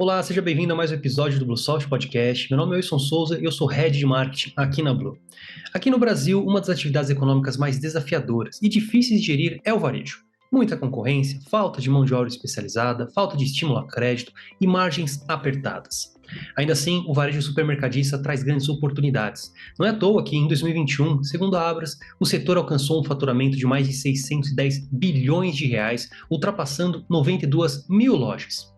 Olá, seja bem-vindo a mais um episódio do BlueSoft Podcast. Meu nome é Wilson Souza e eu sou Head de Marketing aqui na Blue. Aqui no Brasil, uma das atividades econômicas mais desafiadoras e difíceis de gerir é o varejo. Muita concorrência, falta de mão de obra especializada, falta de estímulo a crédito e margens apertadas. Ainda assim, o varejo supermercadista traz grandes oportunidades. Não é à toa que, em 2021, segundo a Abras, o setor alcançou um faturamento de mais de 610 bilhões de reais, ultrapassando 92 mil lojas.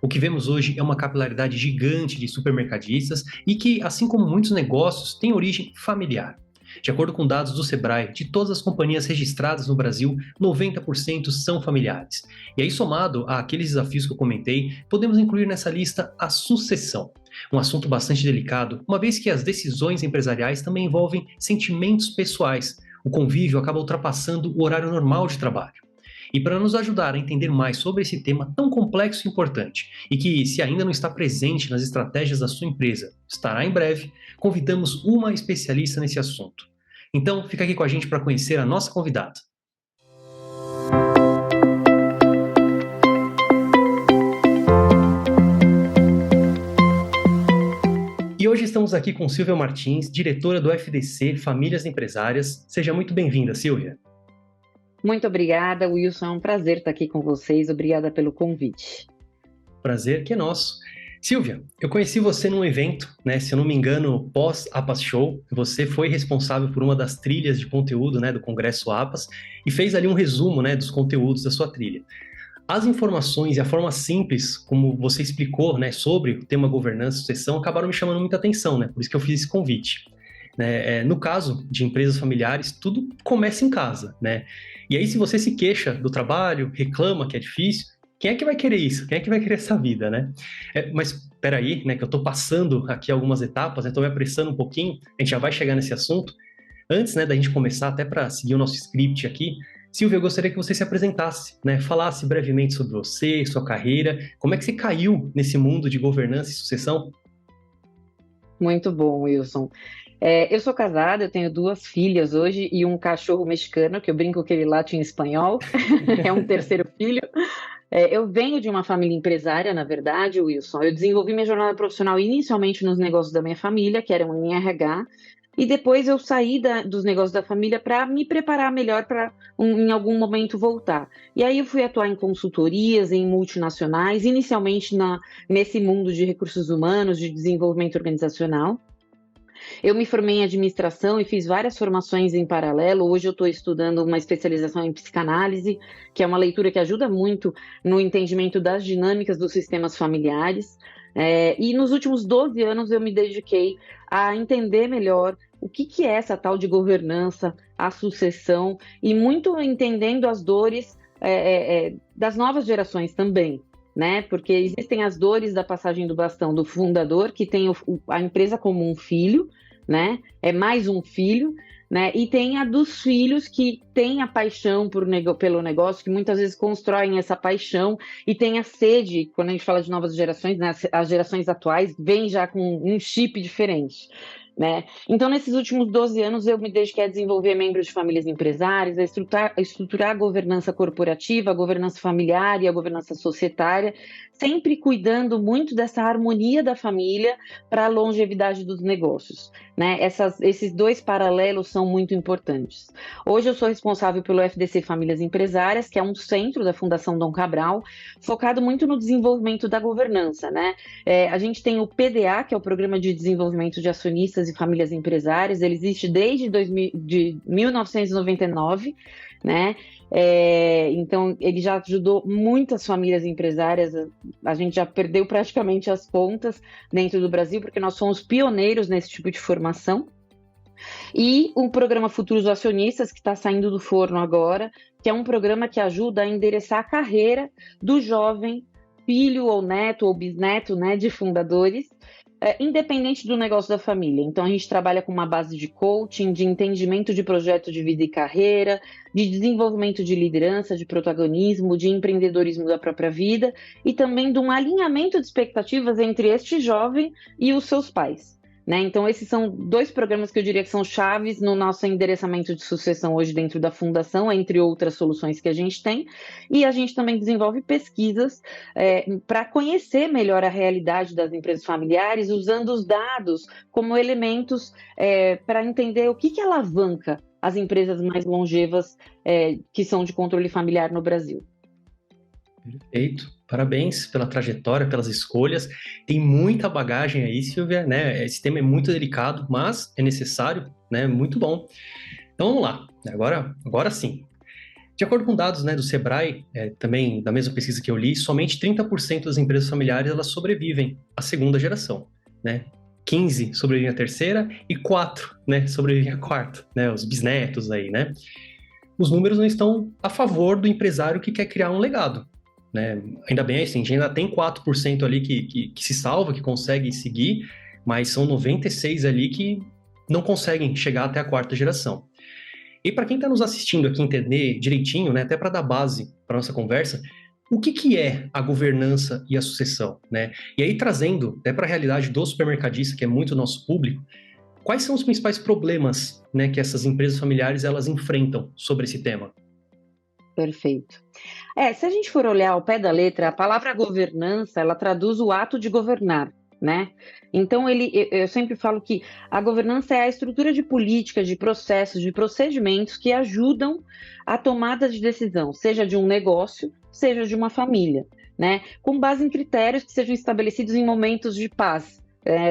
O que vemos hoje é uma capilaridade gigante de supermercadistas e que, assim como muitos negócios, tem origem familiar. De acordo com dados do Sebrae, de todas as companhias registradas no Brasil, 90% são familiares. E aí, somado àqueles desafios que eu comentei, podemos incluir nessa lista a sucessão. Um assunto bastante delicado, uma vez que as decisões empresariais também envolvem sentimentos pessoais. O convívio acaba ultrapassando o horário normal de trabalho. E para nos ajudar a entender mais sobre esse tema tão complexo e importante, e que, se ainda não está presente nas estratégias da sua empresa, estará em breve, convidamos uma especialista nesse assunto. Então, fica aqui com a gente para conhecer a nossa convidada. E hoje estamos aqui com Silvia Martins, diretora do FDC Famílias Empresárias. Seja muito bem-vinda, Silvia. Muito obrigada, Wilson. É um prazer estar aqui com vocês. Obrigada pelo convite. Prazer que é nosso. Silvia, eu conheci você num evento, né? Se eu não me engano, pós-APAS Show. Você foi responsável por uma das trilhas de conteúdo, né, do Congresso APAS e fez ali um resumo, né, dos conteúdos da sua trilha. As informações e a forma simples como você explicou, né, sobre o tema governança e sucessão acabaram me chamando muita atenção, né? Por isso que eu fiz esse convite. No caso de empresas familiares, tudo começa em casa, né? E aí, se você se queixa do trabalho, reclama que é difícil, quem é que vai querer isso? Quem é que vai querer essa vida, né? Mas peraí, né, que eu tô passando aqui algumas etapas, né, tô me apressando um pouquinho, a gente já vai chegar nesse assunto. Antes, né, da gente começar, até para seguir o nosso script aqui, Silvia, eu gostaria que você se apresentasse, né, falasse brevemente sobre você, sua carreira, como é que você caiu nesse mundo de governança e sucessão? Muito bom, Wilson. Eu sou casada, eu tenho 2 filhas hoje e um cachorro mexicano, que eu brinco que ele late em espanhol, é um terceiro filho. Eu venho de uma família empresária, na verdade, Wilson. Eu desenvolvi minha jornada profissional inicialmente nos negócios da minha família, que eram em RH, e depois eu saí dos negócios da família para me preparar melhor para, em algum momento, voltar. E aí eu fui atuar em consultorias, em multinacionais, inicialmente nesse mundo de recursos humanos, de desenvolvimento organizacional. Eu me formei em administração e fiz várias formações em paralelo. Hoje eu estou estudando uma especialização em psicanálise, que é uma leitura que ajuda muito no entendimento das dinâmicas dos sistemas familiares. E nos últimos 12 anos eu me dediquei a entender melhor o que é essa tal de governança, a sucessão, e muito entendendo as dores das novas gerações também. Né? Porque existem as dores da passagem do bastão do fundador, que tem a empresa como um filho, né? É mais um filho, né? E tem a dos filhos que têm a paixão pelo negócio, que muitas vezes constroem essa paixão e tem a sede, quando a gente fala de novas gerações, né? As gerações atuais vêm já com um chip diferente. Né? Então, nesses últimos 12 anos, eu me dediquei a desenvolver membros de famílias empresárias, a estruturar a governança corporativa, a governança familiar e a governança societária, sempre cuidando muito dessa harmonia da família para a longevidade dos negócios. Né? Esses 2 paralelos são muito importantes. Hoje eu sou responsável pelo FDC Famílias Empresárias, que é um centro da Fundação Dom Cabral, focado muito no desenvolvimento da governança. Né? A gente tem o PDA, que é o Programa de Desenvolvimento de Acionistas e Famílias Empresárias. Ele existe desde 1999, né? Então ele já ajudou muitas famílias empresárias. A gente já perdeu praticamente as contas dentro do Brasil, porque nós somos pioneiros nesse tipo de formação. E o programa Futuros Acionistas, que está saindo do forno agora, que é um programa que ajuda a endereçar a carreira do jovem filho ou neto ou bisneto, né, de fundadores, independente do negócio da família. Então, a gente trabalha com uma base de coaching, de entendimento de projeto de vida e carreira, de desenvolvimento de liderança, de protagonismo, de empreendedorismo da própria vida e também de um alinhamento de expectativas entre este jovem e os seus pais. né? Então, esses são 2 programas que eu diria que são chaves no nosso endereçamento de sucessão hoje dentro da Fundação, entre outras soluções que a gente tem. E a gente também desenvolve pesquisas para conhecer melhor a realidade das empresas familiares, usando os dados como elementos para entender o que alavanca as empresas mais longevas que são de controle familiar no Brasil. Perfeito. Parabéns pela trajetória, pelas escolhas. Tem muita bagagem aí, Silvia, né? Esse tema é muito delicado, mas é necessário, né? Muito bom. Então vamos lá. Agora sim. De acordo com dados, né, do Sebrae, também da mesma pesquisa que eu li, somente 30% das empresas familiares elas sobrevivem à segunda geração, né? 15 sobrevivem à terceira e 4, né, sobrevivem à quarta, né? Os bisnetos aí, né? Os números não estão a favor do empresário que quer criar um legado, né? Ainda bem, assim, a gente ainda tem 4% ali que se salva, que consegue seguir, mas são 96% ali que não conseguem chegar até a quarta geração. E para quem está nos assistindo aqui entender direitinho, né, até para dar base para nossa conversa, o que é a governança e a sucessão, né? E aí trazendo até para a realidade do supermercadista, que é muito nosso público, quais são os principais problemas, né, que essas empresas familiares elas enfrentam sobre esse tema? Perfeito. Se a gente for olhar ao pé da letra, a palavra governança, ela traduz o ato de governar, né? Então, eu sempre falo que a governança é a estrutura de políticas, de processos, de procedimentos que ajudam a tomada de decisão, seja de um negócio, seja de uma família, né? Com base em critérios que sejam estabelecidos em momentos de paz.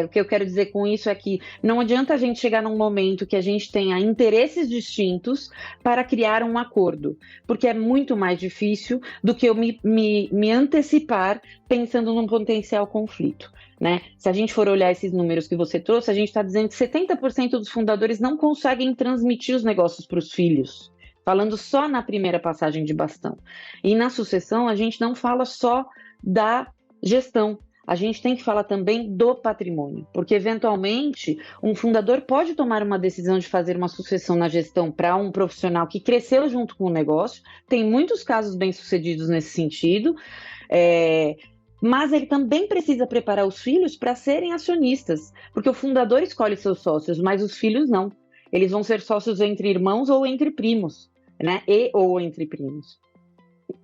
O que eu quero dizer com isso é que não adianta a gente chegar num momento que a gente tenha interesses distintos para criar um acordo, porque é muito mais difícil do que eu me antecipar pensando num potencial conflito, né? Se a gente for olhar esses números que você trouxe, a gente está dizendo que 70% dos fundadores não conseguem transmitir os negócios para os filhos, falando só na primeira passagem de bastão. E na sucessão, a gente não fala só da gestão, a gente tem que falar também do patrimônio, porque eventualmente um fundador pode tomar uma decisão de fazer uma sucessão na gestão para um profissional que cresceu junto com o negócio, tem muitos casos bem-sucedidos nesse sentido, mas ele também precisa preparar os filhos para serem acionistas, porque o fundador escolhe seus sócios, mas os filhos não. Eles vão ser sócios entre irmãos ou entre primos, né? Ou entre primos.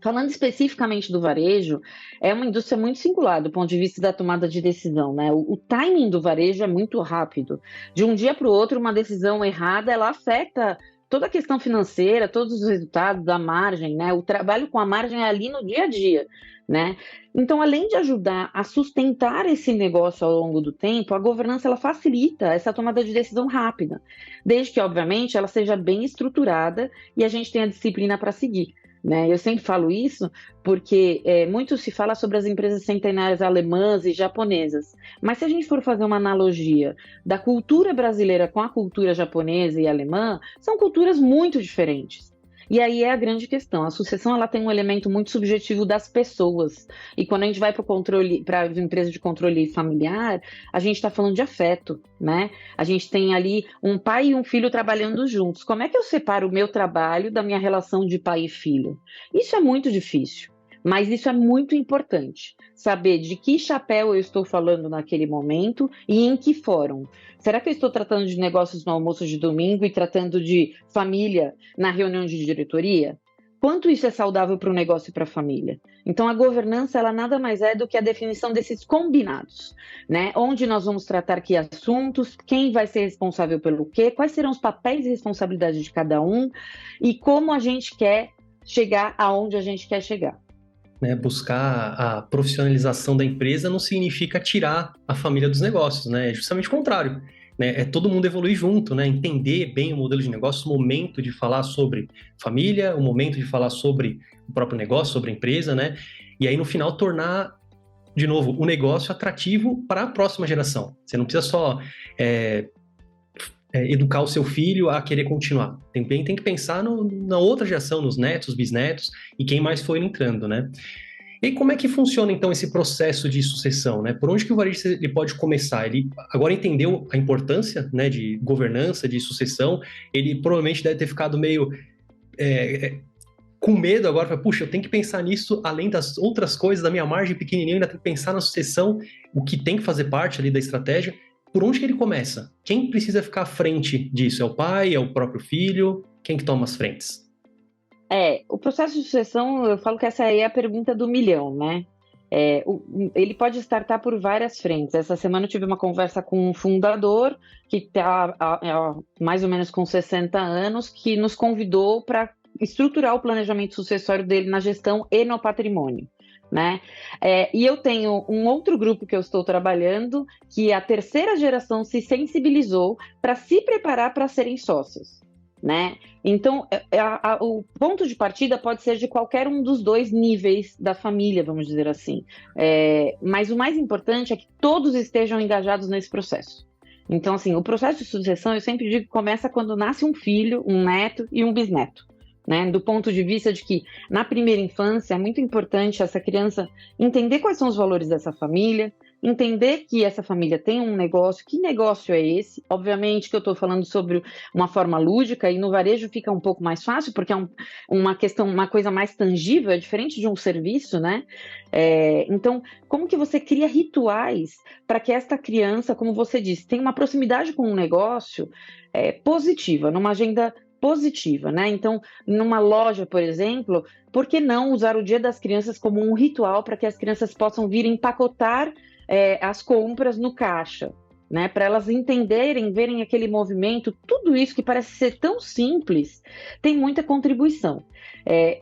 Falando especificamente do varejo, é uma indústria muito singular do ponto de vista da tomada de decisão, né? O timing do varejo é muito rápido. De um dia para o outro, uma decisão errada, ela afeta toda a questão financeira, todos os resultados da margem, né? O trabalho com a margem é ali no dia a dia, né? Então, além de ajudar a sustentar esse negócio ao longo do tempo, a governança ela facilita essa tomada de decisão rápida, desde que, obviamente, ela seja bem estruturada e a gente tenha disciplina para seguir. Né? Eu sempre falo isso porque muito se fala sobre as empresas centenárias alemãs e japonesas, mas se a gente for fazer uma analogia da cultura brasileira com a cultura japonesa e alemã, são culturas muito diferentes. E aí é a grande questão. A sucessão ela tem um elemento muito subjetivo das pessoas. E quando a gente vai para a empresa de controle familiar, a gente está falando de afeto, né? A gente tem ali um pai e um filho trabalhando juntos. Como é que eu separo o meu trabalho da minha relação de pai e filho? Isso é muito difícil. Mas isso é muito importante, saber de que chapéu eu estou falando naquele momento e em que fórum. Será que eu estou tratando de negócios no almoço de domingo e tratando de família na reunião de diretoria? Quanto isso é saudável para o negócio e para a família? Então, a governança, ela nada mais é do que a definição desses combinados, né? Onde nós vamos tratar que assuntos, quem vai ser responsável pelo quê, quais serão os papéis e responsabilidades de cada um e como a gente quer chegar aonde a gente quer chegar. Né, buscar a profissionalização da empresa não significa tirar a família dos negócios, né? É justamente o contrário, né? É todo mundo evoluir junto, né? Entender bem o modelo de negócio, o momento de falar sobre família, o momento de falar sobre o próprio negócio, sobre a empresa, né? E aí, no final, tornar, de novo, o negócio atrativo para a próxima geração. Você não precisa só educar o seu filho a querer continuar. Tem que pensar na outra geração, nos netos, bisnetos e quem mais for entrando, né? E como é que funciona, então, esse processo de sucessão, né? Por onde que o varejista ele pode começar? Ele agora entendeu a importância, né, de governança, de sucessão, ele provavelmente deve ter ficado meio com medo agora, puxa, eu tenho que pensar nisso, além das outras coisas, da minha margem pequenininha, eu ainda tenho que pensar na sucessão, o que tem que fazer parte ali da estratégia. por onde que ele começa? Quem precisa ficar à frente disso? É o pai? É o próprio filho? Quem que toma as frentes? O processo de sucessão, eu falo que essa aí é a pergunta do milhão, né? Ele pode startar por várias frentes. Essa semana eu tive uma conversa com um fundador que está mais ou menos com 60 anos, que nos convidou para estruturar o planejamento sucessório dele na gestão e no patrimônio, né? E eu tenho um outro grupo que eu estou trabalhando, que a terceira geração se sensibilizou para se preparar para serem sócios, né? Então, o ponto de partida pode ser de qualquer um dos dois níveis da família, vamos dizer assim. Mas o mais importante é que todos estejam engajados nesse processo. Então, assim, o processo de sucessão, eu sempre digo que começa quando nasce um filho, um neto e um bisneto, né? Do ponto de vista de que, na primeira infância, é muito importante essa criança entender quais são os valores dessa família, entender que essa família tem um negócio. Que negócio é esse? Obviamente que eu estou falando sobre uma forma lúdica, e no varejo fica um pouco mais fácil, porque é uma coisa mais tangível, é diferente de um serviço, né? Então, como que você cria rituais para que esta criança, como você disse, tenha uma proximidade com um negócio positiva, numa agenda positiva, né? Então, numa loja, por exemplo, por que não usar o Dia das Crianças como um ritual para que as crianças possam vir empacotar as compras no caixa, né? Para elas entenderem, verem aquele movimento, tudo isso que parece ser tão simples, tem muita contribuição.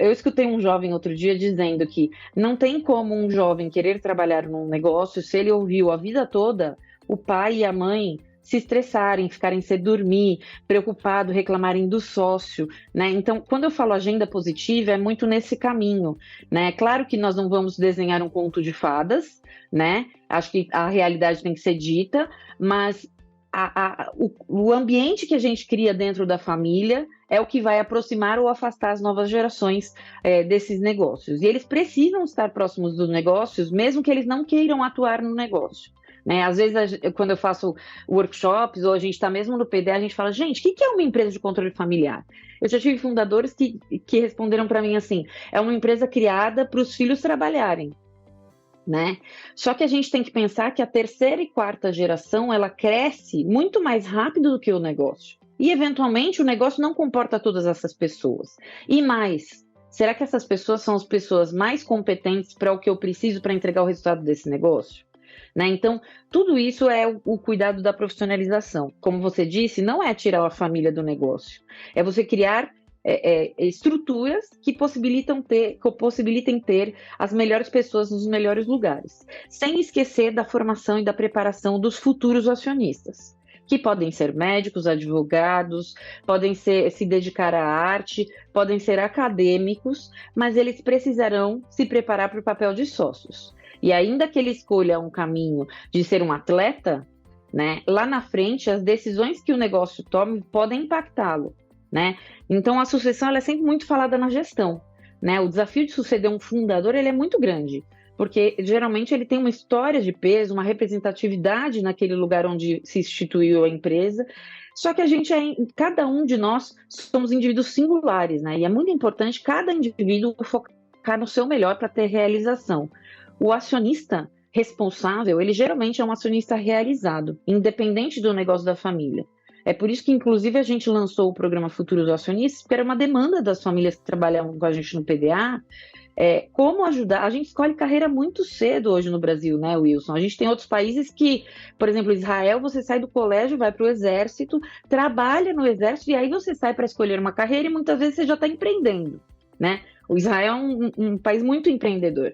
Eu escutei um jovem outro dia dizendo que não tem como um jovem querer trabalhar num negócio se ele ouviu a vida toda o pai e a mãe se estressarem, ficarem sem dormir, preocupado, reclamarem do sócio, né? Então, quando eu falo agenda positiva, é muito nesse caminho, né? Claro que nós não vamos desenhar um conto de fadas, né? Acho que a realidade tem que ser dita, mas o ambiente que a gente cria dentro da família é o que vai aproximar ou afastar as novas gerações desses negócios. E eles precisam estar próximos dos negócios, mesmo que eles não queiram atuar no negócio, né? Às vezes, quando eu faço workshops, ou a gente está mesmo no PD, a gente fala, gente, o que é uma empresa de controle familiar? Eu já tive fundadores que responderam para mim assim, é uma empresa criada para os filhos trabalharem, né? Só que a gente tem que pensar que a terceira e quarta geração, ela cresce muito mais rápido do que o negócio. E, eventualmente, o negócio não comporta todas essas pessoas. E mais, será que essas pessoas são as pessoas mais competentes para o que eu preciso para entregar o resultado desse negócio? Né? Então, tudo isso é o cuidado da profissionalização. Como você disse, não é tirar a família do negócio, é você criar estruturas que possibilitem ter as melhores pessoas nos melhores lugares, sem esquecer da formação e da preparação dos futuros acionistas, que podem ser médicos, advogados, podem se dedicar à arte, podem ser acadêmicos, mas eles precisarão se preparar para o papel de sócios. E ainda que ele escolha um caminho de ser um atleta, né, lá na frente as decisões que o negócio tome podem impactá-lo, né? Então a sucessão ela é sempre muito falada na gestão, né? O desafio de suceder um fundador ele é muito grande, porque geralmente ele tem uma história de peso, uma representatividade naquele lugar onde se instituiu a empresa. Só que cada um de nós somos indivíduos singulares, né? E é muito importante cada indivíduo focar no seu melhor para ter realização. O acionista responsável, ele geralmente é um acionista realizado, independente do negócio da família. É por isso que, inclusive, a gente lançou o programa Futuros Acionistas, porque era uma demanda das famílias que trabalhavam com a gente no PDA, como ajudar. A gente escolhe carreira muito cedo hoje no Brasil, né, Wilson? A gente tem outros países que, por exemplo, Israel, você sai do colégio, vai para o exército, trabalha no exército, e aí você sai para escolher uma carreira e muitas vezes você já está empreendendo, né? O Israel é um país muito empreendedor.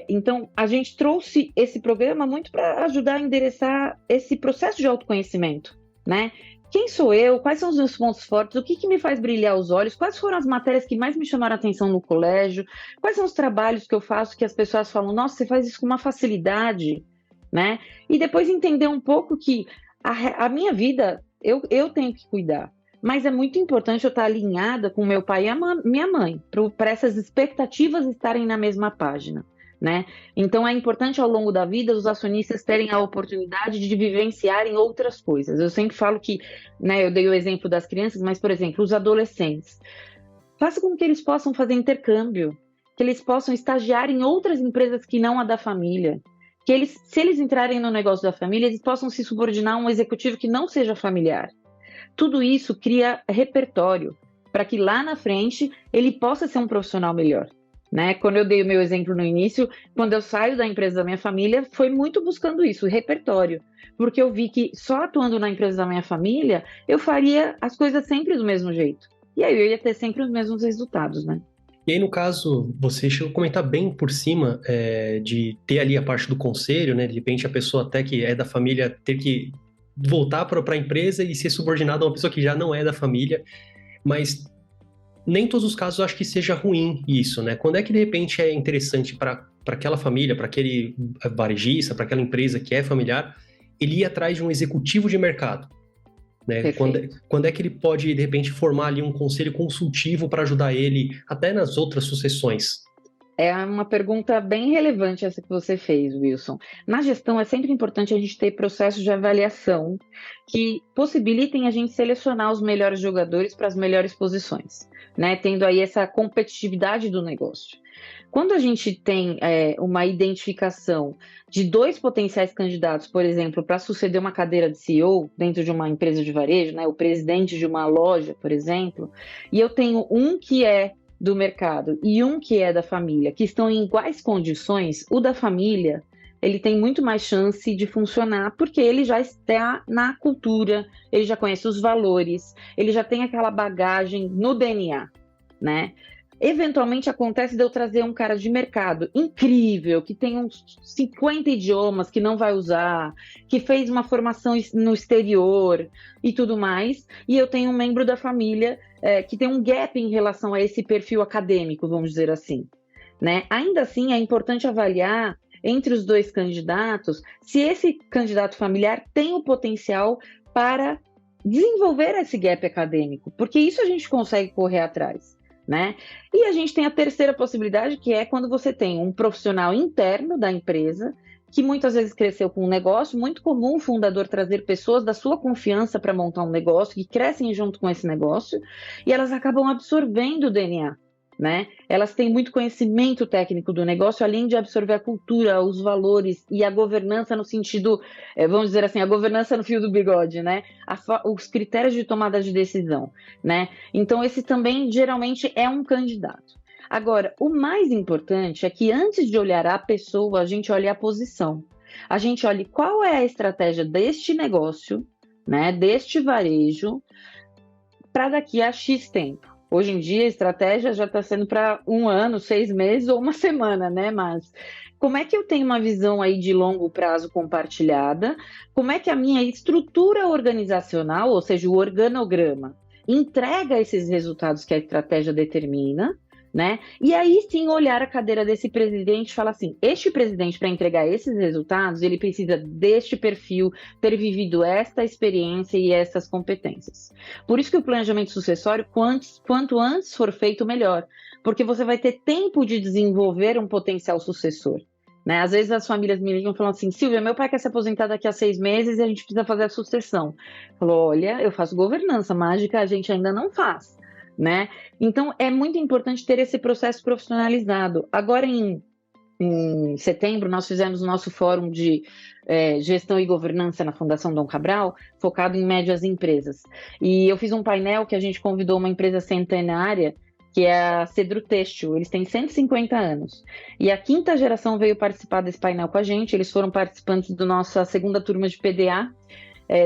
Então, a gente trouxe esse programa muito para ajudar a endereçar esse processo de autoconhecimento, né? Quem sou eu? Quais são os meus pontos fortes? O que me faz brilhar os olhos? Quais foram as matérias que mais me chamaram a atenção no colégio? Quais são os trabalhos que eu faço que as pessoas falam, nossa, você faz isso com uma facilidade, né? E depois entender um pouco que a minha vida, eu tenho que cuidar. Mas é muito importante eu estar alinhada com meu pai e minha mãe, para essas expectativas estarem na mesma página, né? Então é importante ao longo da vida os acionistas terem a oportunidade de vivenciarem outras coisas. Eu sempre falo que, né, eu dei o exemplo das crianças, mas, por exemplo, os adolescentes. Faça com que eles possam fazer intercâmbio, que eles possam estagiar em outras empresas que não a da família, que se eles entrarem no negócio da família, eles possam se subordinar a um executivo que não seja familiar. Tudo isso cria repertório para que lá na frente ele possa ser um profissional melhor. Né? Quando eu dei o meu exemplo no início, quando eu saio da empresa da minha família, foi muito buscando isso, repertório. Porque eu vi que só atuando na empresa da minha família, eu faria as coisas sempre do mesmo jeito. E aí eu ia ter sempre os mesmos resultados, né? E aí, no caso, você chegou a comentar bem por cima de ter ali a parte do conselho, né? De repente, a pessoa até que é da família ter que voltar para a empresa e ser subordinada a uma pessoa que já não é da família, mas nem todos os casos eu acho que seja ruim isso, né? Quando é que, de repente, é interessante para aquela família, para aquele varejista, para aquela empresa que é familiar, ele ir atrás de um executivo de mercado? Né? Quando é que ele pode, de repente, formar ali um conselho consultivo para ajudar ele até nas outras sucessões? É uma pergunta bem relevante essa que você fez, Wilson. Na gestão é sempre importante a gente ter processos de avaliação que possibilitem a gente selecionar os melhores jogadores para as melhores posições, né? Tendo aí essa competitividade do negócio. Quando a gente tem uma identificação de 2 potenciais candidatos, por exemplo, para suceder uma cadeira de CEO dentro de uma empresa de varejo, né, o presidente de uma loja, por exemplo, e eu tenho um que é do mercado e um que é da família, que estão em iguais condições, o da família, ele tem muito mais chance de funcionar, porque ele já está na cultura, ele já conhece os valores, ele já tem aquela bagagem no DNA, né? Eventualmente acontece de eu trazer um cara de mercado incrível, que tem uns 50 idiomas que não vai usar, que fez uma formação no exterior e tudo mais, e eu tenho um membro da família que tem um gap em relação a esse perfil acadêmico, vamos dizer assim, né? Ainda assim, é importante avaliar entre os 2 candidatos se esse candidato familiar tem o potencial para desenvolver esse gap acadêmico, porque isso a gente consegue correr atrás. Né? E a gente tem a terceira possibilidade, que é quando você tem um profissional interno da empresa, que muitas vezes cresceu com um negócio, muito comum o fundador trazer pessoas da sua confiança para montar um negócio, que crescem junto com esse negócio, e elas acabam absorvendo o DNA. Né? Elas têm muito conhecimento técnico do negócio, além de absorver a cultura, os valores e a governança no sentido, vamos dizer assim, a governança no fio do bigode, né? Os critérios de tomada de decisão, né? Então esse também geralmente é um candidato. Agora, o mais importante é que antes de olhar a pessoa, a gente olhe a posição. A gente olhe qual é a estratégia deste negócio, né? Deste varejo, para daqui a X tempo. Hoje em dia, a estratégia já está sendo para 1 ano, 6 meses ou 1 semana, né? Mas como é que eu tenho uma visão aí de longo prazo compartilhada? Como é que a minha estrutura organizacional, ou seja, o organograma, entrega esses resultados que a estratégia determina? Né? E aí sim olhar a cadeira desse presidente e falar assim, este presidente para entregar esses resultados, ele precisa deste perfil, ter vivido esta experiência e essas competências. Por isso que o planejamento sucessório, quanto antes for feito, melhor, porque você vai ter tempo de desenvolver um potencial sucessor. Né? Às vezes as famílias me ligam falando assim, Silvia, meu pai quer se aposentar daqui a 6 meses e a gente precisa fazer a sucessão. Falou, olha, eu faço governança, mágica a gente ainda não faz. Né? Então, é muito importante ter esse processo profissionalizado. Agora, em setembro, nós fizemos o nosso fórum de gestão e governança na Fundação Dom Cabral, focado em médias empresas. E eu fiz um painel que a gente convidou uma empresa centenária, que é a Cedro Têxtil. Eles têm 150 anos. E a 5ª geração veio participar desse painel com a gente. Eles foram participantes da nossa 2ª turma de PDA,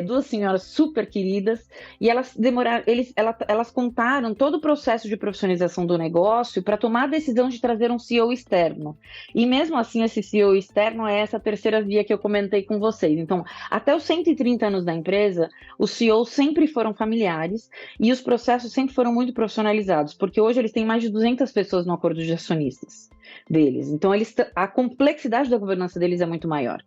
2 senhoras super queridas, e elas contaram todo o processo de profissionalização do negócio para tomar a decisão de trazer um CEO externo. E mesmo assim, esse CEO externo é essa terceira via que eu comentei com vocês. Então, até os 130 anos da empresa, os CEOs sempre foram familiares e os processos sempre foram muito profissionalizados, porque hoje eles têm mais de 200 pessoas no acordo de acionistas deles. Então, a complexidade da governança deles é muito maior.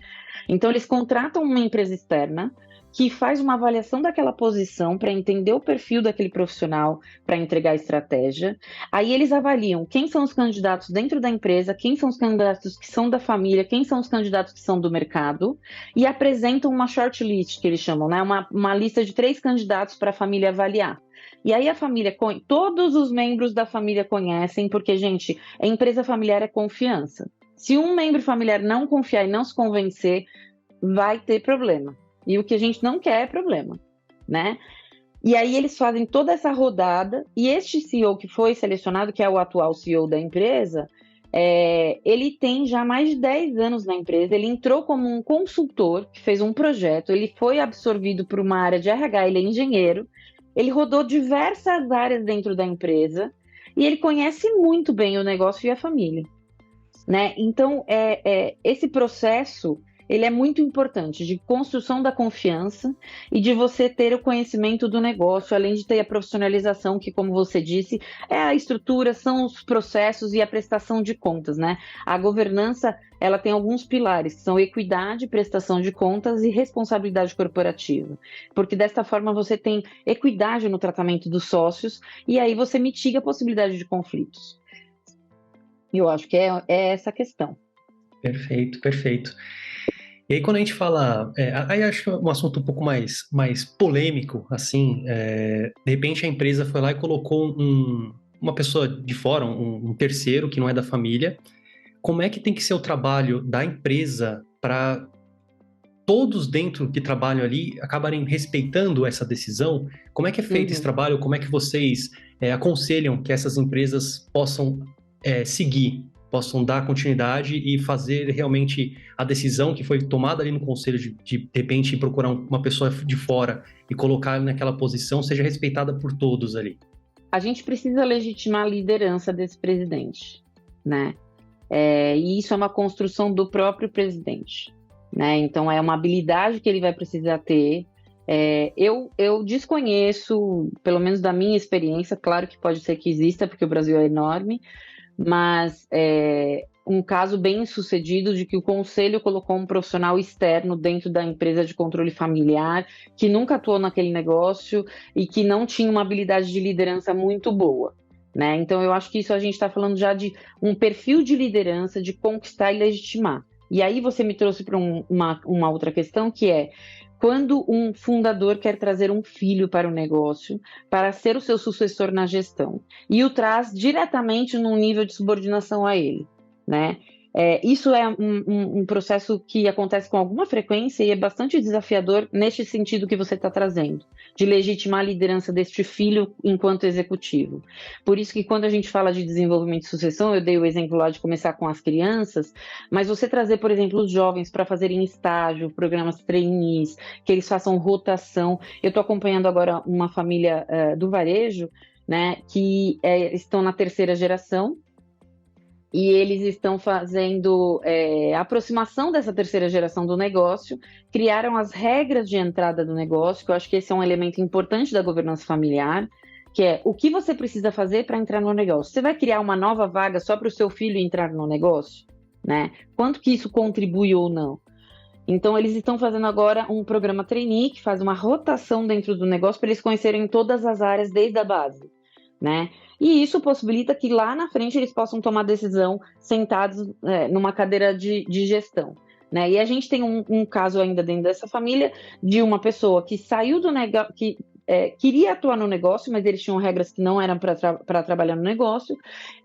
Então, eles contratam uma empresa externa que faz uma avaliação daquela posição para entender o perfil daquele profissional para entregar a estratégia. Aí eles avaliam quem são os candidatos dentro da empresa, quem são os candidatos que são da família, quem são os candidatos que são do mercado, e apresentam uma shortlist, que eles chamam, né? Uma lista de 3 candidatos para a família avaliar. E aí a família, todos os membros da família conhecem, porque, gente, a empresa familiar é confiança. Se um membro familiar não confiar e não se convencer, vai ter problema. E o que a gente não quer é problema, né? E aí eles fazem toda essa rodada, e este CEO que foi selecionado, que é o atual CEO da empresa, ele tem já mais de 10 anos na empresa, ele entrou como um consultor, que fez um projeto, ele foi absorvido por uma área de RH, ele é engenheiro, ele rodou diversas áreas dentro da empresa, e ele conhece muito bem o negócio e a família, né? Então, esse processo ele é muito importante, de construção da confiança e de você ter o conhecimento do negócio, além de ter a profissionalização, que, como você disse, é a estrutura, são os processos e a prestação de contas, né? A governança, ela tem alguns pilares, que são equidade, prestação de contas e responsabilidade corporativa, porque desta forma você tem equidade no tratamento dos sócios e aí você mitiga a possibilidade de conflitos. Eu acho que é essa a questão. Perfeito, perfeito. E aí, quando a gente fala, aí acho que é um assunto um pouco mais polêmico, assim, de repente a empresa foi lá e colocou uma pessoa de fora, um terceiro que não é da família. Como é que tem que ser o trabalho da empresa para todos dentro que trabalham ali acabarem respeitando essa decisão? Como é que é feito esse trabalho? Como é que vocês aconselham que essas empresas possam seguir, possam dar continuidade e fazer realmente a decisão que foi tomada ali no conselho de repente procurar uma pessoa de fora e colocar naquela posição seja respeitada por todos ali? A gente precisa legitimar a liderança desse presidente, né? E isso é uma construção do próprio presidente, né? Então é uma habilidade que ele vai precisar ter. Eu desconheço, pelo menos da minha experiência, claro que pode ser que exista, porque o Brasil é enorme, mas um caso bem sucedido de que o conselho colocou um profissional externo dentro da empresa de controle familiar, que nunca atuou naquele negócio e que não tinha uma habilidade de liderança muito boa, né? Então eu acho que isso a gente está falando já de um perfil de liderança, de conquistar e legitimar. E aí você me trouxe para uma outra questão, que é quando um fundador quer trazer um filho para o negócio para ser o seu sucessor na gestão e o traz diretamente num nível de subordinação a ele, né? Isso é um processo que acontece com alguma frequência e é bastante desafiador neste sentido que você está trazendo, de legitimar a liderança deste filho enquanto executivo. Por isso que quando a gente fala de desenvolvimento e sucessão, eu dei o exemplo lá de começar com as crianças, mas você trazer, por exemplo, os jovens para fazerem estágio, programas trainees, que eles façam rotação. Eu estou acompanhando agora uma família do varejo, né, que estão na terceira geração, e eles estão fazendo a aproximação dessa terceira geração do negócio, criaram as regras de entrada do negócio, que eu acho que esse é um elemento importante da governança familiar, que é o que você precisa fazer para entrar no negócio. Você vai criar uma nova vaga só para o seu filho entrar no negócio, né? Quanto que isso contribui ou não? Então, eles estão fazendo agora um programa trainee, que faz uma rotação dentro do negócio para eles conhecerem todas as áreas desde a base, né? E isso possibilita que lá na frente eles possam tomar decisão sentados numa cadeira de gestão, né? E a gente tem um caso ainda dentro dessa família de uma pessoa que saiu do negócio, que queria atuar no negócio, mas eles tinham regras que não eram para trabalhar no negócio,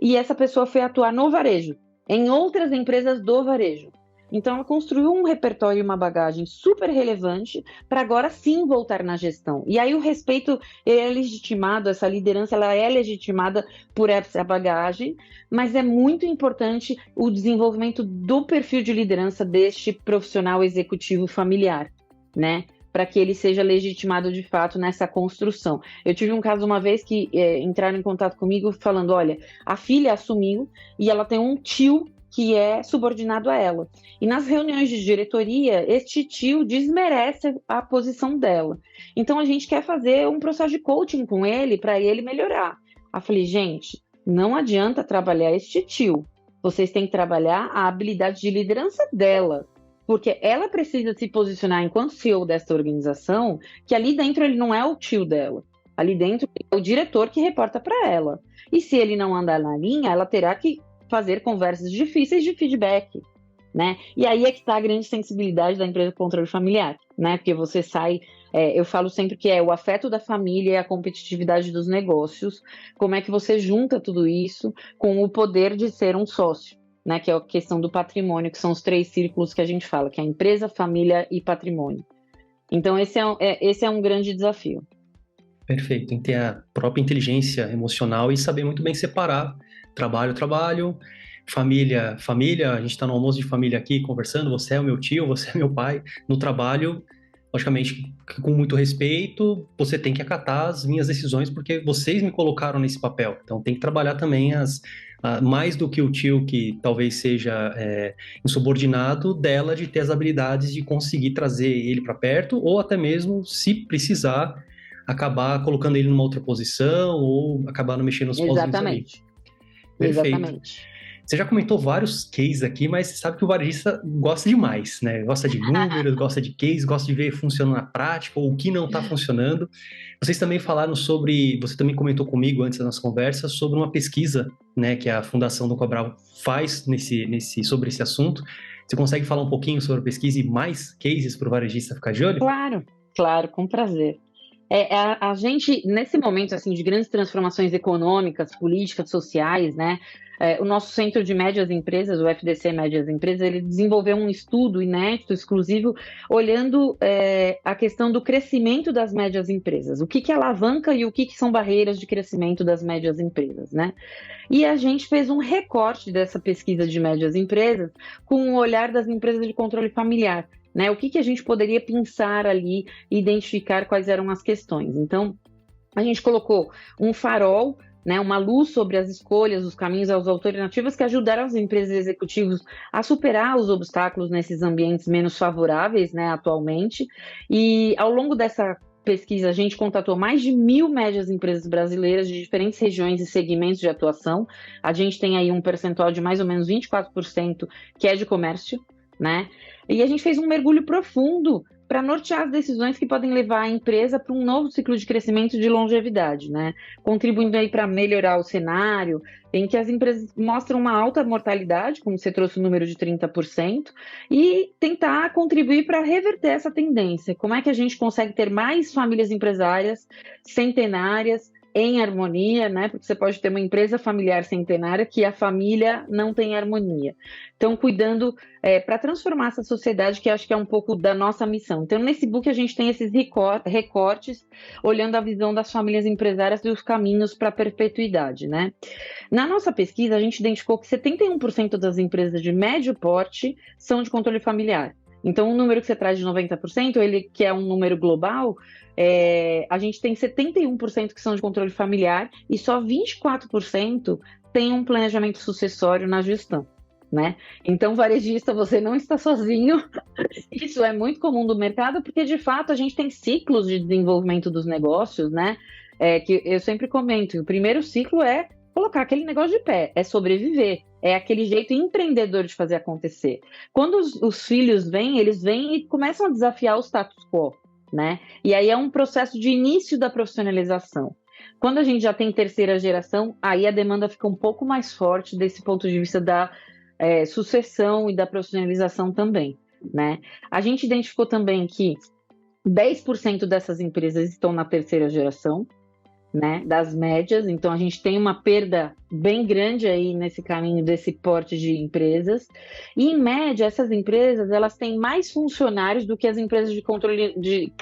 e essa pessoa foi atuar no varejo, em outras empresas do varejo. Então, ela construiu um repertório e uma bagagem super relevante para agora sim voltar na gestão. E aí o respeito é legitimado, essa liderança ela é legitimada por essa bagagem, mas é muito importante o desenvolvimento do perfil de liderança deste profissional executivo familiar, né? Para que ele seja legitimado de fato nessa construção. Eu tive um caso uma vez que entraram em contato comigo falando, olha, a filha assumiu e ela tem um tio que é subordinado a ela. E nas reuniões de diretoria, este tio desmerece a posição dela. Então, a gente quer fazer um processo de coaching com ele, para ele melhorar. Eu falei, gente, não adianta trabalhar este tio. Vocês têm que trabalhar a habilidade de liderança dela. Porque ela precisa se posicionar enquanto CEO dessa organização, que ali dentro ele não é o tio dela. Ali dentro é o diretor que reporta para ela. E se ele não andar na linha, ela terá que fazer conversas difíceis de feedback, né? E aí é que está a grande sensibilidade da empresa de controle familiar, né? Porque você sai, eu falo sempre que é o afeto da família e a competitividade dos negócios, como é que você junta tudo isso com o poder de ser um sócio, né, que é a questão do patrimônio, que são os 3 círculos que a gente fala, que é a empresa, família e patrimônio. Então, esse é um grande desafio. Perfeito, tem que ter a própria inteligência emocional e saber muito bem separar trabalho, família, família. A gente está no almoço de família aqui conversando, você é o meu tio, você é meu pai. No trabalho, logicamente, com muito respeito, você tem que acatar as minhas decisões porque vocês me colocaram nesse papel. Então tem que trabalhar também mais do que o tio que talvez seja insubordinado dela de ter as habilidades de conseguir trazer ele para perto ou até mesmo, se precisar, acabar colocando ele numa outra posição ou acabar não mexendo nos pauzinhos ali. Perfeito. Exatamente. Você já comentou vários cases aqui, mas você sabe que o varejista gosta demais, né? Gosta de números, gosta de case, gosta de ver funcionando na prática ou o que não está funcionando. Vocês também falaram você também comentou comigo antes da nossa conversa sobre uma pesquisa, né, que a Fundação Dom Cabral faz sobre esse assunto. Você consegue falar um pouquinho sobre a pesquisa e mais cases para o varejista ficar de olho? Claro, com prazer. A gente, nesse momento assim, de grandes transformações econômicas, políticas, sociais, né? O nosso Centro de Médias Empresas, o FDC Médias Empresas, ele desenvolveu um estudo inédito, exclusivo, olhando a questão do crescimento das médias empresas. O que alavanca e o que são barreiras de crescimento das médias empresas, né? E a gente fez um recorte dessa pesquisa de médias empresas com o olhar das empresas de controle familiar, né? O que a gente poderia pensar ali e identificar quais eram as questões. Então, a gente colocou um farol, né, uma luz sobre as escolhas, os caminhos, as alternativas que ajudaram as empresas e executivos a superar os obstáculos nesses ambientes menos favoráveis, né, atualmente. E ao longo dessa pesquisa, a gente contatou mais de 1.000 médias empresas brasileiras de diferentes regiões e segmentos de atuação. A gente tem aí um percentual de mais ou menos 24% que é de comércio, né? E a gente fez um mergulho profundo para nortear as decisões que podem levar a empresa para um novo ciclo de crescimento e de longevidade, né? Contribuindo aí para melhorar o cenário, em que as empresas mostram uma alta mortalidade, como você trouxe o número de 30%, e tentar contribuir para reverter essa tendência. Como é que a gente consegue ter mais famílias empresárias centenárias, em harmonia, né? Porque você pode ter uma empresa familiar centenária que a família não tem harmonia. Então, cuidando para transformar essa sociedade, que acho que é um pouco da nossa missão. Então, nesse book a gente tem esses recortes, olhando a visão das famílias empresárias e os caminhos para a perpetuidade, né? Na nossa pesquisa, a gente identificou que 71% das empresas de médio porte são de controle familiar. Então, o número que você traz de 90%, ele que é um número global, a gente tem 71% que são de controle familiar e só 24% tem um planejamento sucessório na gestão, né? Então, varejista, você não está sozinho. Isso é muito comum do mercado, porque, de fato, a gente tem ciclos de desenvolvimento dos negócios, né? Que eu sempre comento. O primeiro ciclo é colocar aquele negócio de pé, é sobreviver. É aquele jeito empreendedor de fazer acontecer. Quando os filhos vêm, eles vêm e começam a desafiar o status quo, né? E aí é um processo de início da profissionalização. Quando a gente já tem terceira geração, aí a demanda fica um pouco mais forte desse ponto de vista da sucessão e da profissionalização também, né? A gente identificou também que 10% dessas empresas estão na terceira geração, né, das médias, então a gente tem uma perda bem grande aí nesse caminho desse porte de empresas, e em média essas empresas elas têm mais funcionários do que as empresas de controle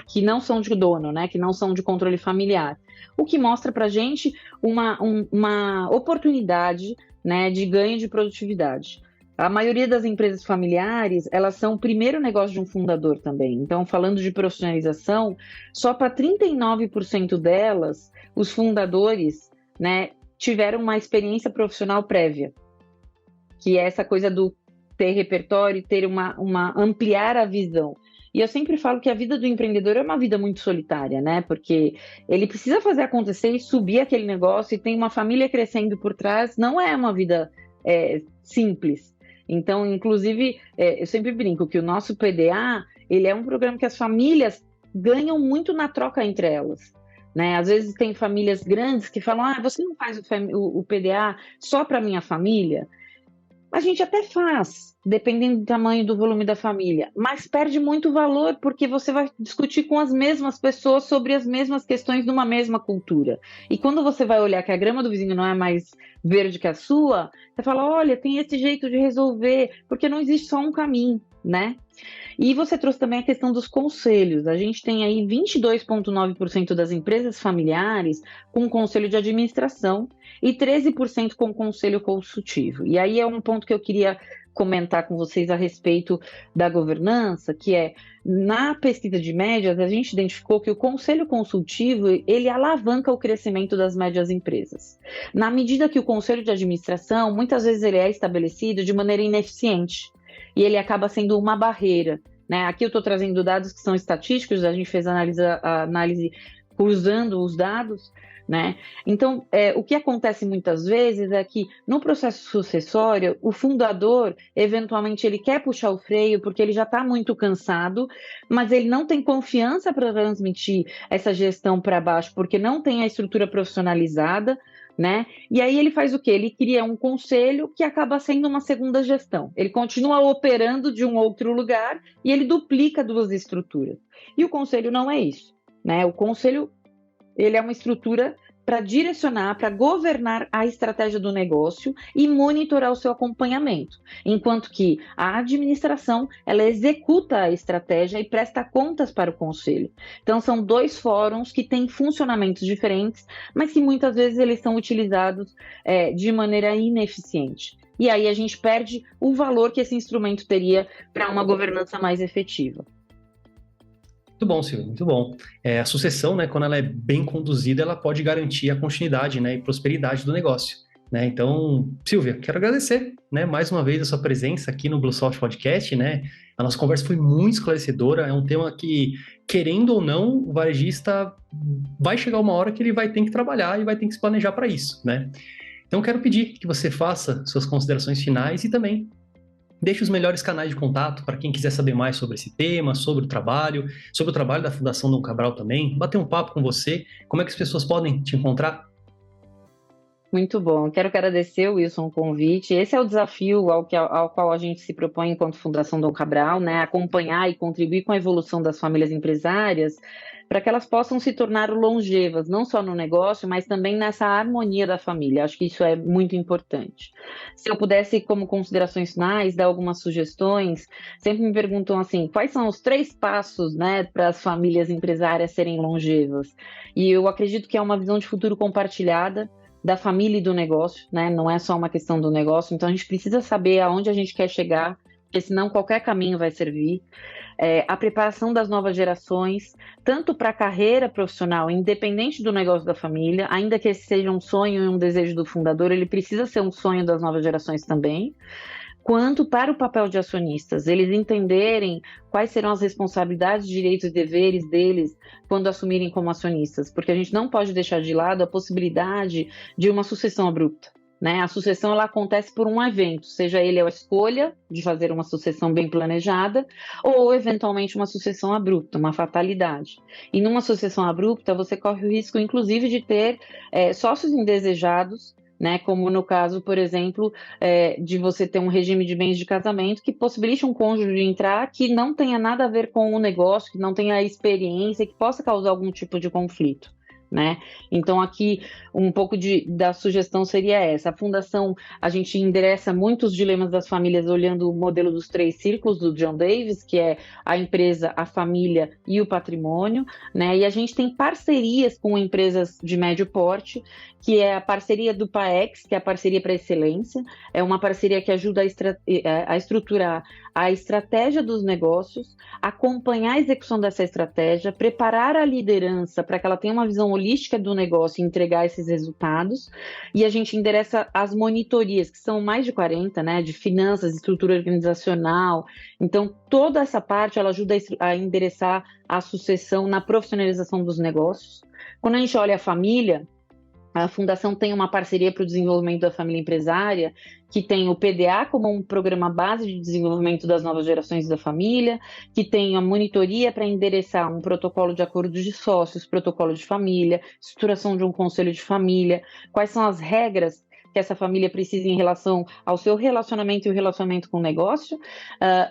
que não são de dono, né, que não são de controle familiar, o que mostra para a gente uma oportunidade, né, de ganho de produtividade. A maioria das empresas familiares, elas são o primeiro negócio de um fundador também. Então, falando de profissionalização, só para 39% delas, os fundadores, né, tiveram uma experiência profissional prévia. Que é essa coisa do ter repertório, ter ampliar a visão. E eu sempre falo que a vida do empreendedor é uma vida muito solitária, né? Porque ele precisa fazer acontecer e subir aquele negócio e tem uma família crescendo por trás. Não é uma vida simples. Então, inclusive, eu sempre brinco que o nosso PDA, ele é um programa que as famílias ganham muito na troca entre elas, né? Às vezes tem famílias grandes que falam, você não faz o PDA só para minha família? A gente até faz, dependendo do tamanho e do volume da família, mas perde muito valor porque você vai discutir com as mesmas pessoas sobre as mesmas questões numa mesma cultura. E quando você vai olhar que a grama do vizinho não é mais verde que a sua, você fala, olha, tem esse jeito de resolver, porque não existe só um caminho, né? E você trouxe também a questão dos conselhos. A gente tem aí 22,9% das empresas familiares com conselho de administração e 13% com conselho consultivo. E aí é um ponto que eu queria comentar com vocês a respeito da governança, que é, na pesquisa de médias, a gente identificou que o conselho consultivo, ele alavanca o crescimento das médias empresas. Na medida que o conselho de administração, muitas vezes ele é estabelecido de maneira ineficiente, e ele acaba sendo uma barreira, né? Aqui eu estou trazendo dados que são estatísticos, a gente fez a análise cruzando os dados, né? Então, o que acontece muitas vezes é que no processo sucessório, o fundador, eventualmente, ele quer puxar o freio porque ele já está muito cansado, mas ele não tem confiança para transmitir essa gestão para baixo, porque não tem a estrutura profissionalizada, né? E aí ele faz o quê? Ele cria um conselho que acaba sendo uma segunda gestão. Ele continua operando de um outro lugar e ele duplica duas estruturas. E o conselho não é isso, né? O conselho, ele é uma estrutura para direcionar, para governar a estratégia do negócio e monitorar o seu acompanhamento, enquanto que a administração, ela executa a estratégia e presta contas para o conselho. Então, são dois fóruns que têm funcionamentos diferentes, mas que muitas vezes eles são utilizados de maneira ineficiente. E aí a gente perde o valor que esse instrumento teria para uma governança mais efetiva. Muito bom, Silvio, muito bom. A sucessão, né, quando ela é bem conduzida, ela pode garantir a continuidade, né, e prosperidade do negócio, né? Então, Silvia, quero agradecer, né, mais uma vez a sua presença aqui no BlueSoft Podcast, né? A nossa conversa foi muito esclarecedora, é um tema que, querendo ou não, o varejista vai chegar uma hora que ele vai ter que trabalhar e vai ter que se planejar para isso, né? Então, quero pedir que você faça suas considerações finais e também deixe os melhores canais de contato para quem quiser saber mais sobre esse tema, sobre o trabalho da Fundação Dom Cabral também, bater um papo com você. Como é que as pessoas podem te encontrar? Muito bom. Quero agradecer, Wilson, o convite. Esse é o desafio ao qual a gente se propõe enquanto Fundação Dom Cabral, né? Acompanhar e contribuir com a evolução das famílias empresárias para que elas possam se tornar longevas, não só no negócio, mas também nessa harmonia da família. Acho que isso é muito importante. Se eu pudesse, como considerações finais, dar algumas sugestões, sempre me perguntam assim, quais são os 3 passos, né, para as famílias empresárias serem longevas? E eu acredito que é uma visão de futuro compartilhada da família e do negócio, né? Não é só uma questão do negócio, então a gente precisa saber aonde a gente quer chegar, porque senão qualquer caminho vai servir. A preparação das novas gerações, tanto para a carreira profissional, independente do negócio da família, ainda que esse seja um sonho e um desejo do fundador, ele precisa ser um sonho das novas gerações também, quanto para o papel de acionistas, eles entenderem quais serão as responsabilidades, direitos e deveres deles quando assumirem como acionistas, porque a gente não pode deixar de lado a possibilidade de uma sucessão abrupta. Né? A sucessão ela acontece por um evento, seja ele a escolha de fazer uma sucessão bem planejada ou, eventualmente, uma sucessão abrupta, uma fatalidade. E numa sucessão abrupta, você corre o risco, inclusive, de ter sócios indesejados, né? Como no caso, por exemplo, de você ter um regime de bens de casamento que possibilite um cônjuge entrar que não tenha nada a ver com o negócio, que não tenha a experiência, que possa causar algum tipo de conflito. Né? Então aqui um pouco da sugestão seria essa. A fundação, a gente endereça muitos dilemas das famílias olhando o modelo dos 3 círculos do John Davis, que é a empresa, a família e o patrimônio, né? E a gente tem parcerias com empresas de médio porte, que é a parceria do PAEX, que é a parceria para excelência, é uma parceria que ajuda a estruturar a estratégia dos negócios, acompanhar a execução dessa estratégia, preparar a liderança para que ela tenha uma visão holística do negócio e entregar esses resultados, e a gente endereça as monitorias, que são mais de 40, né, de finanças, estrutura organizacional. Então, toda essa parte, ela ajuda a endereçar a sucessão na profissionalização dos negócios. Quando a gente olha a família, a Fundação tem uma parceria para o desenvolvimento da família empresária, que tem o PDA como um programa base de desenvolvimento das novas gerações da família, que tem a monitoria para endereçar um protocolo de acordo de sócios, protocolo de família, estruturação de um conselho de família, quais são as regras que essa família precisa em relação ao seu relacionamento e o relacionamento com o negócio.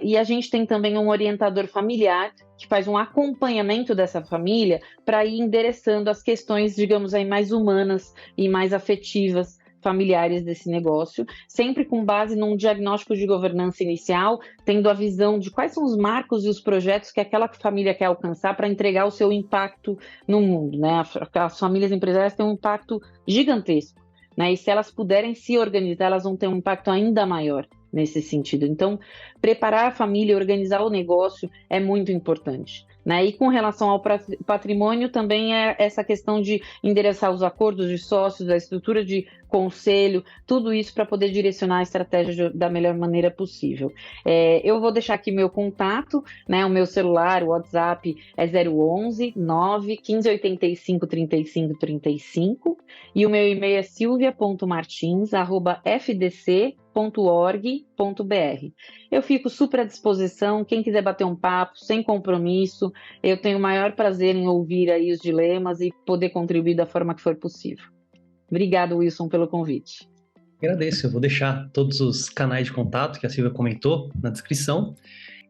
E a gente tem também um orientador familiar que faz um acompanhamento dessa família para ir endereçando as questões, digamos aí, mais humanas e mais afetivas familiares desse negócio, sempre com base num diagnóstico de governança inicial, tendo a visão de quais são os marcos e os projetos que aquela família quer alcançar para entregar o seu impacto no mundo, né? As famílias empresariais têm um impacto gigantesco, né? E se elas puderem se organizar, elas vão ter um impacto ainda maior nesse sentido. Então, preparar a família, organizar o negócio é muito importante, né? E com relação ao patrimônio, também é essa questão de endereçar os acordos de sócios, a estrutura de conselho, tudo isso para poder direcionar a estratégia da melhor maneira possível. Eu vou deixar aqui meu contato, né? O meu celular, o WhatsApp é 011 9 1585 35 35 e o meu e-mail é silvia.martins@fdc.org.br. Eu fico super à disposição, quem quiser bater um papo, sem compromisso, eu tenho o maior prazer em ouvir aí os dilemas e poder contribuir da forma que for possível. Obrigado, Wilson, pelo convite. Agradeço, eu vou deixar todos os canais de contato que a Silvia comentou na descrição.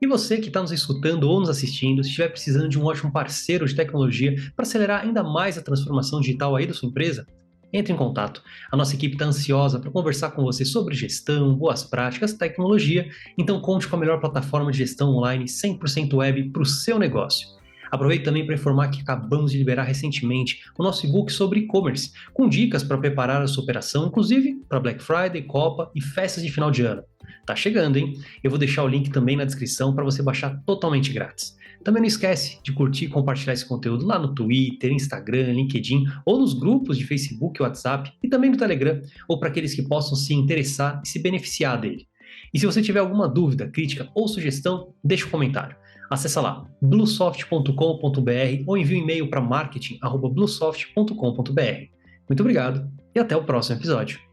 E você que está nos escutando ou nos assistindo, se estiver precisando de um ótimo parceiro de tecnologia para acelerar ainda mais a transformação digital aí da sua empresa, entre em contato. A nossa equipe está ansiosa para conversar com você sobre gestão, boas práticas, tecnologia, então conte com a melhor plataforma de gestão online 100% web para o seu negócio. Aproveito também para informar que acabamos de liberar recentemente o nosso e-book sobre e-commerce, com dicas para preparar a sua operação, inclusive para Black Friday, Copa e festas de final de ano. Tá chegando, hein? Eu vou deixar o link também na descrição para você baixar totalmente grátis. Também não esquece de curtir e compartilhar esse conteúdo lá no Twitter, Instagram, LinkedIn ou nos grupos de Facebook e WhatsApp e também no Telegram, ou para aqueles que possam se interessar e se beneficiar dele. E se você tiver alguma dúvida, crítica ou sugestão, deixa um comentário. Acesse lá bluesoft.com.br ou envie um e-mail para marketing@bluesoft.com.br. Muito obrigado e até o próximo episódio.